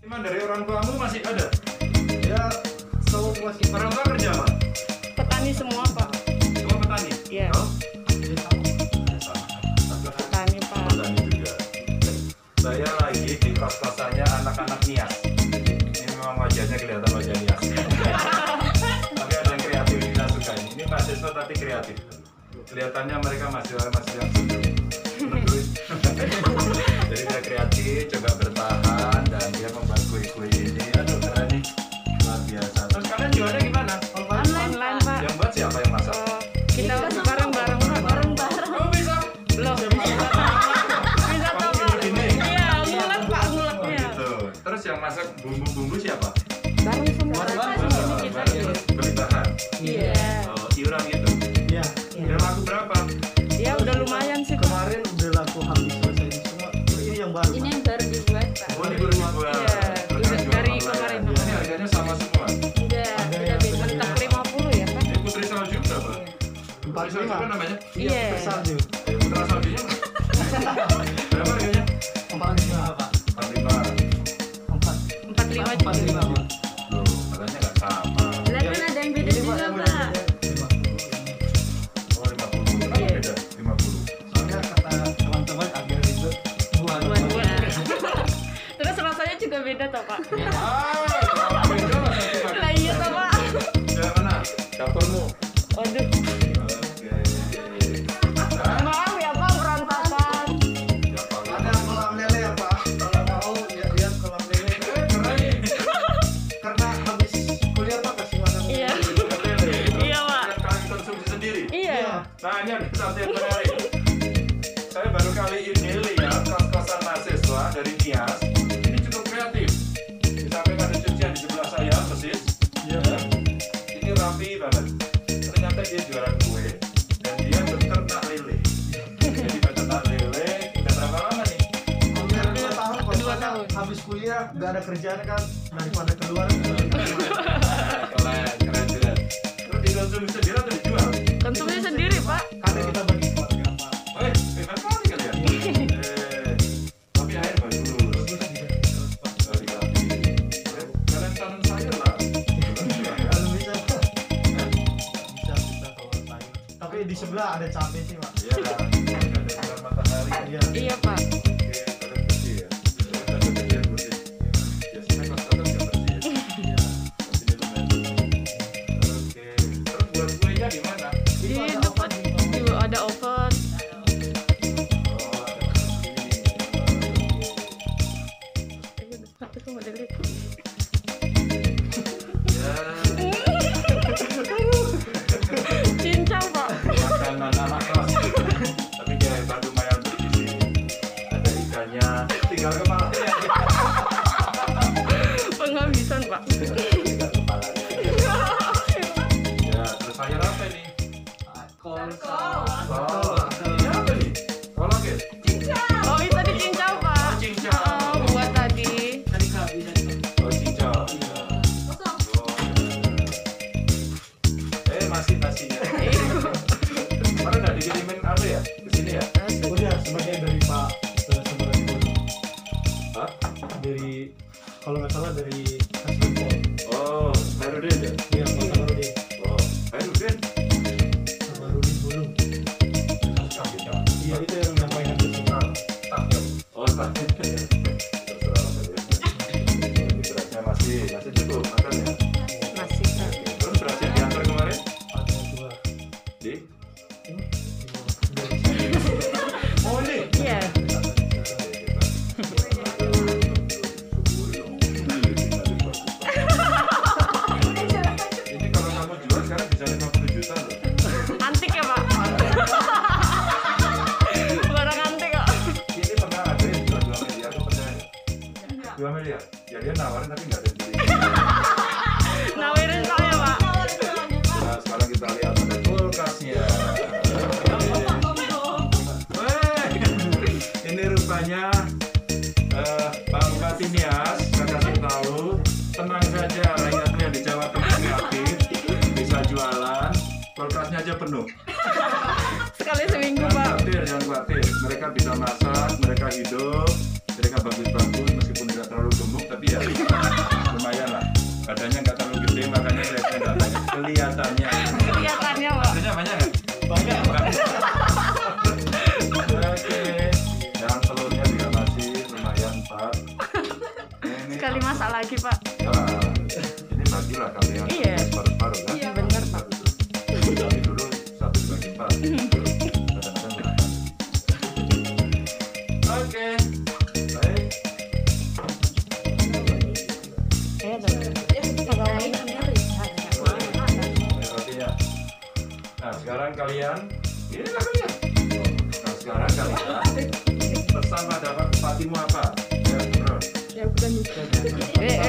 Gimana dari orang tuamu masih ada? Ya, tahu masih Orang tua kerja apa? Petani semua Pak. Semua petani? Iya. Oh? Petani Pak. Petani juga. Saya lagi di kos-kosannya anak-anak Nias. Ini memang wajahnya kelihatan wajah Nias. Tapi ada yang kreatif, kita suka ini. Ini mahasiswa tapi kreatif. Kelihatannya mereka masih yang sejuk. Jadi dia kreatif, coba bertahan dan dia membuat kue-kue ini. Aduh keren nih, luar biasa. Terus kalian jualnya gimana? Online Pak. Yang buat siapa yang masak? Kita bareng-bareng Pak. Bareng-bareng. Kamu bisa? Belum. Bisa toh Pak. Iya, ngulek Pak, nguleknya. Gitu. Terus yang masak bumbu-bumbu siapa? Bareng semua. Beli bahan. Iya. Oh, iuran gitu. ya. Udah laku berapa? Ya udah lumayan sih Pak. Kemarin udah laku habis selesai semua. Ini yang baru. Ini yang baru dibuat Pak. Oh, ini baru dibuat. Iya, Terus kan jual dari online. kemarin. Ini harganya sama semua. Enggak, beda-beda. Mentok 50 ya Pak. Ini putri salju berapa? Putri salju apa namanya? Iya. Tersalju. Putra saljunya berapa harganya? 45 Pak. 45. 45 juga. 45 Pak. Loh, katanya nggak sama. Lah kan ada yang beda juga yang Pak. Oh, 50. Berapa Iya. beda? 50. Soalnya kata teman-teman agak ribet. Buat. Buat. Terus rasanya juga beda toh Pak. Ah, beda lah satu pakai. Lah iya toh Pak. Ya mana? Dapurmu. Waduh. Oke. Nah, Maaf ya Pak, berantakan. ya, Pak. Ada kolam lele ya Pak. Kalau mau lihat kolam lele. Keren. Karena habis kuliah Pak kasih makan. Iya. Lele. Iya, Pak. Yang kalian konsumsi sendiri. Iya. Nah, ini ada satu yang menarik. Saya baru kali ini lihat kos-kosan mahasiswa dari Nias. Ini cukup kreatif. Di samping ada cucian di sebelah saya, persis. Iya. Ini rapi banget. Ternyata dia jualan kue dan dia beternak lele. Jadi beternak lele udah berapa lama nih? Hampir 2 tahun Pak. 2 Soalnya tahun. habis kuliah gak ada kerjaan kan daripada keluar. Keren, keren, keren. Terus dikonsumsi sendiri atau dijual? Konsumsi sendiri Pak. Karena kita bagi keluarga Pak. Hebat kali kalian. Tapi air bagus. Bagus juga. Oh, diganti. Kalian tanam sayur lah. Kalau bisa Pak. Bisa kalau sayur. Tapi di sebelah ada cabai sih Pak. Iya, ada sinar matahari. Iya. Iya Pak. Oke, kalian bersih ya. Kalian bersih, bersih. Biasanya kos-kosan nggak bersih. Iya. Sini lumayan bersih. Oke. Terus buat kuenya di mana? Di Itu ada depan oven di bawah. juga ada oven. Oh, ada di sini. Aku mau dilihat. Ya, Cincang Pak. makanan anak kelas. Tapi dia hebat, lumayan bergizi. Ada ikannya. Tinggal kepalanya. Penghabisan Pak. Tinggal kepalanya. Ya, terus sayur apa nih? Kol. Oh, ini apa nih? Kolagen. Oh itu tadi cincang Pak. Cincang. Oh, buat tadi. Tadi kehabisan Pak. Oh, cincang. Kosong. Masih nasinya. Mana nggak dikirimin apa ya? Ke sini ya? Udah sebagai dari Pak sebenarnya Hah? dari kalau nggak salah dari Hasbun Pol. Oh, Herudin ya? Iya Pak Sabarudin. Oh, Herudin. Sabarudin Bulung. Iya itu yang menyampaikan ke sini. Oh, tak. Terserah lah ya. Berasnya masih cukup makan ya. Masih Pak. Terus beras yang diantar kemarin? Ada dua. Di? Dari sini. Oh, ini. Iya. Ini kalau kamu jual sekarang bisa 50 juta loh. Antik ya Pak. Barang antik kok. Ini pernah ada yang jual 2 miliar, kamu percaya nggak? 2 miliar? Ya dia nawarin tapi nggak ada yang beli. Nawarin saya Pak. Nah, sekarang kita lihat ada kulkasnya. Weh, ini rupanya Pak Bupati Nias, saya kasih tahu, tenang saja rakyatnya yang di Jawa Tengah ini aktif, bisa jualan, kulkasnya aja penuh. Sekali seminggu Jangan Pak. khawatir, jangan khawatir. Mereka bisa masak, mereka hidup, mereka bagus-bagus meskipun tidak terlalu gemuk, tapi ya ya. Lumayan lah. Badannya nggak terlalu gede, makanya kelihatannya nggak banyak. Kelihatannya. Kelihatannya, Pak. Sebenarnya banyak nggak? Banyak. Oke. Dan telurnya juga masih lumayan 4. Ini Sekali masak lagi, Pak. ya, ini bagilah kalian. Iya. Separuh-separuh kan? Iya, benar, Pak. Tapi dulu 1 dibagi 4. Kadang-kadang berapa? Oke. Baik. Iya, benar. Ini rotinya. Nah, sekarang kalian, inilah kalian. Nah, sekarang kalian pesan pada Pak Bupatimu apa? Ya, bro.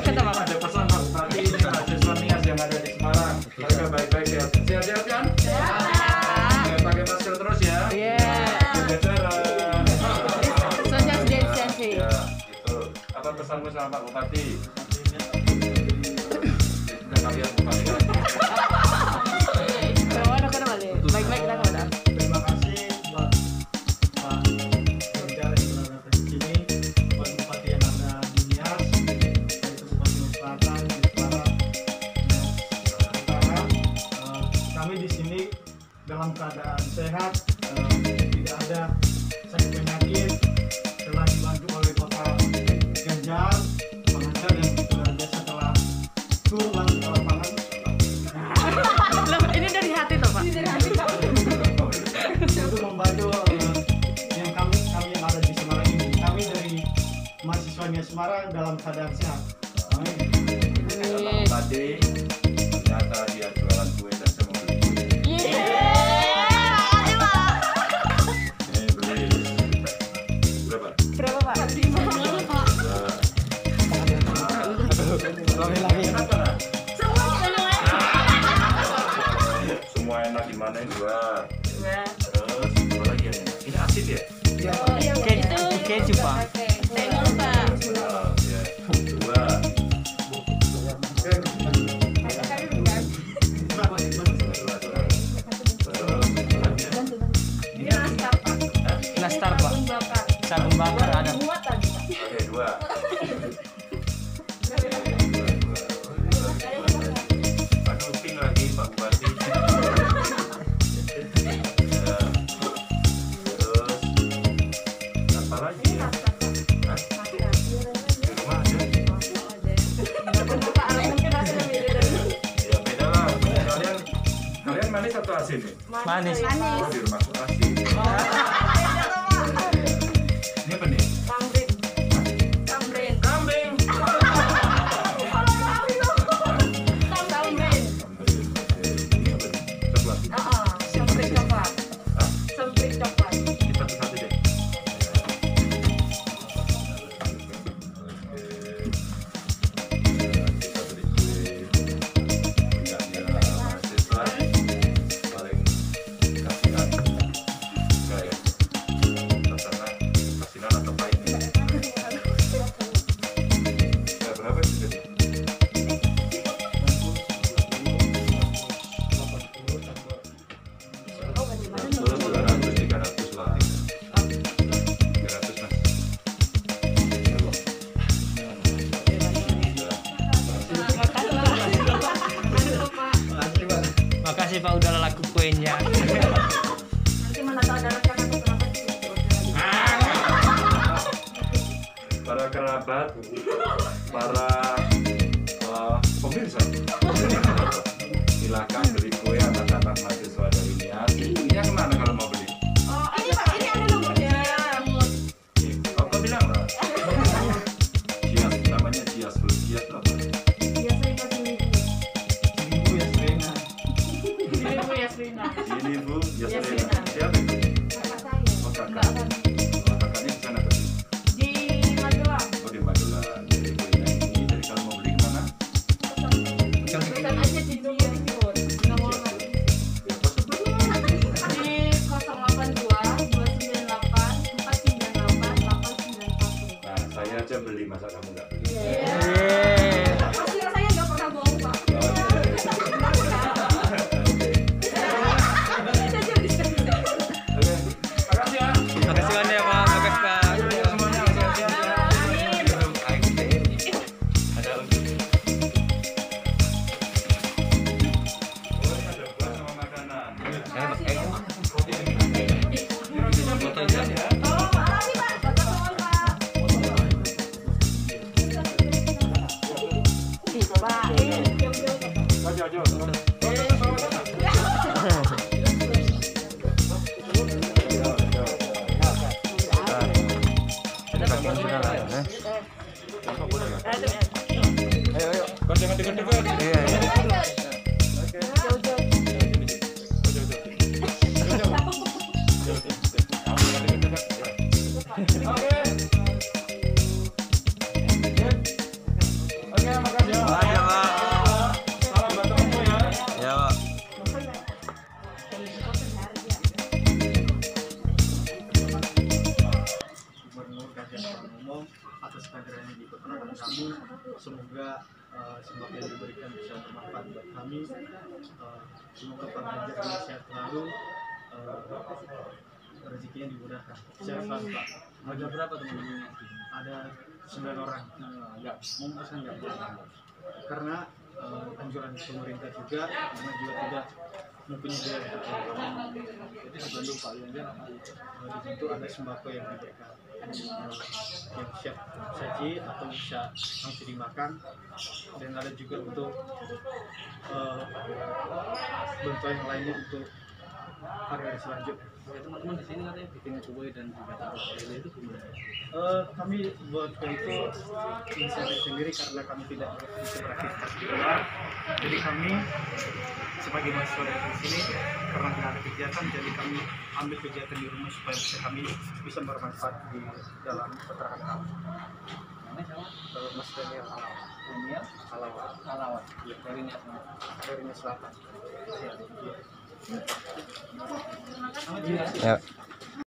Kata Bapak. Ada pesan Pak Bupati ini mahasiswa NIAS yang ada di Semarang. Mereka baik-baik sehat-sehat kan? Jangan pakai masker terus ya. Iya. Jaga jarak. Social distancing. Ya, gitu. Apa pesanmu sama Pak Bupati? Kita kalian Bupati kan? Baik-baik kita kepada. Terima kasih buat Pak Ganjar yang berada di sini, buat bupati yang ada di Nias, yaitu Bupati Nias Selatan, Nias Barat, Nias Utara. Kami di sini dalam keadaan sehat, tidak ada sakit penyakit, telah dibantu oleh Bapak Ganjar, pengajar yang luar biasa telah turun ke lapangan. Loh, ini dari hati toh, Pak. Untuk membantu yang kami yang ada di Semarang ini. Kami dari mahasiswanya Semarang dalam keadaan sehat. Amin. Pak Bupati, ternyata dia jualan kue dan saya mau beli kue. Ini beli berapa? Berapa, Pak? Kenapa nak? Semua enak di mana ini 2. Terus apa lagi yang enak? Ini asin ya? Keju, Pak. Oh, ya. 2. Nastar, Pak. Sabun bakar ada. Oke, 2. Aduh, ping lagi Pak Bupati. Ya. Terus apa lagi ya? Hah? Di rumah ada? Ya beda lah. Kalian manis atau asin nih? Manis. Oh, di rumah aku asin. Ini apa nih? Kambing. Ini apa nih? Coklat. Ini satu-satu deh. Kita beli kue punyanya mahasiswa paling kasihan. Enggak ya? Rasanya kasihan atau pahit nih? Ya, berapa sih tadi? Terus 200, 300 lah. 300 mas. Makasih, Pak, udah laku kuenya. Para kerabat, para pemirsa, silakan beli kue anak-anak mahasiswa dari NIAS. Ini yang kemana kalau mau beli? Apa bilang lah? Cias, namanya Cias. Cias itu apa? Seribu ya Serena. Ini Bu, Yasrina. Siapa itu? Oh kakak. Oh kakaknya di sana tadi. Oh di Magelang. Jadi kuenya ini jangan dekat-dekat. Iya, iya. Oke. Jauh-jauh. Oke, makasih. Makasih, Pak. Sampai ketemu ya. Ya, Pak. Gubernur Kabupaten Umum atas kehadiran di keterangan kami, semoga sembako yang diberikan bisa bermanfaat buat kami. Semoga Pak Ganjar ini sehat selalu, rezekinya dimudahkan. Sehat selalu Pak. Ada berapa teman-teman? Ada 9 orang. Enggak, mau pesan enggak? Karena anjuran pemerintah juga, karena juga tidak mempunyai biaya. Jadi dibantu Pak Ganjar apa? Di situ ada sembako yang diberikan, yang siap saji atau bisa langsung dimakan, dan ada juga untuk bantuan yang lainnya untuk hari-hari selanjutnya. Ya, teman-teman di sini katanya bikin kue dan juga taruh itu gimana? Kami buat kue itu inisiatif sendiri karena kami tidak bisa beraktivitas di luar. Jadi kami sebagai mahasiswa dari sini karena tidak ada kegiatan, jadi kami ambil kegiatan di rumah supaya kami bisa bermanfaat di dalam peternakan kami. Namanya siapa? Mas Daniel Daniel Halawat Halawat. Ya, dari Nias. dari Selatan. Sama juga. Ya.